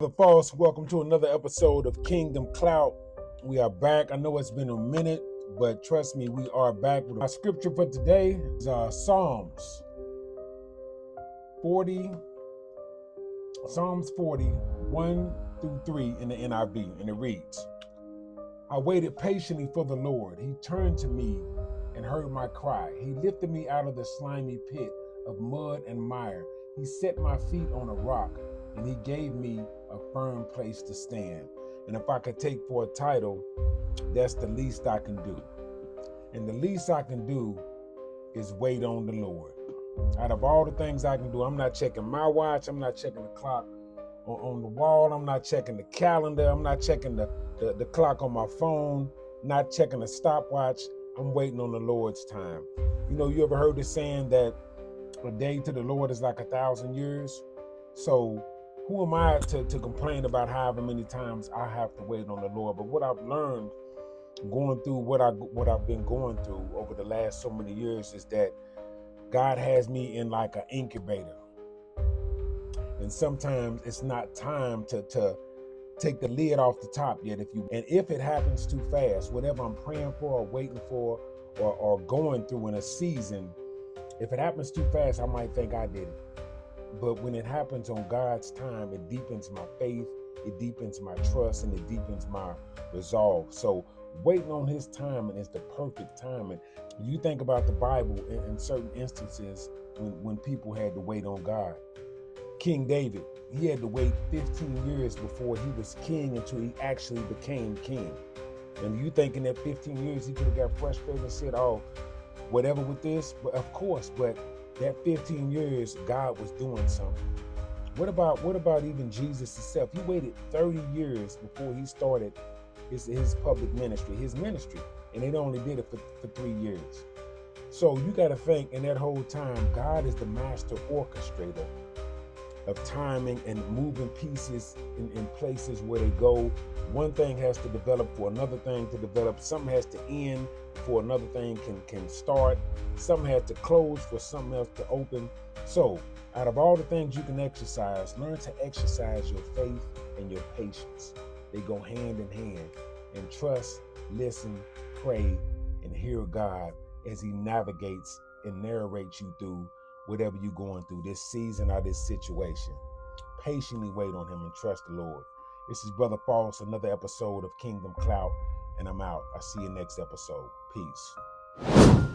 The False, welcome to another episode of Kingdom Clout. We are back. I know it's been a minute, but trust me, we are back. Our scripture for today is Psalms 40, Psalms 40, 1 through 3 in the NIV, and it reads, I waited patiently for the Lord. He turned to me and heard my cry. He lifted me out of the slimy pit of mud and mire. He set my feet on a rock, and he gave me a firm place to stand. And if I could take for a title, that's the least I can do. And the least I can do is wait on the Lord. Out of all the things I can do, I'm not checking my watch. I'm not checking the clock on the wall. I'm not checking the calendar. I'm not checking the clock on my phone, not checking the stopwatch. I'm waiting on the Lord's time. You know, you ever heard the saying that a day to the Lord is like 1,000 years? So who am I to complain about however many times I have to wait on the Lord? But what I've learned going through what I've been going through over the last so many years is that God has me in like an incubator. And sometimes it's not time to take the lid off the top yet. If it happens too fast, whatever I'm praying for or waiting for or going through in a season, if it happens too fast, I might think I did it. But when it happens on God's time, it deepens my faith, it deepens my trust, and it deepens my resolve. So waiting on his timing is the perfect timing. You think about the Bible in certain instances when people had to wait on God. King David, he had to wait 15 years before he was king until he actually became king. And you think in that 15 years he could have got frustrated and said, oh, whatever with this? But of course, but that 15 years, God was doing something. What about even Jesus himself? He waited 30 years before he started his public ministry, and it only did it for 3 years. So you got to think in that whole time, God is the master orchestrator of timing and moving pieces in places where they go. One thing has to develop for another thing to develop. Something has to end for another thing can start. Something has to close for something else to open. So out of all the things you can exercise, learn to exercise your faith and your patience. They go hand in hand. And trust, listen, pray, and hear God as he navigates and narrates you through whatever you're going through, this season or this situation. Patiently wait on him and trust the Lord. This is Brother False, another episode of Kingdom Clout, and I'm out. I'll see you next episode. Peace.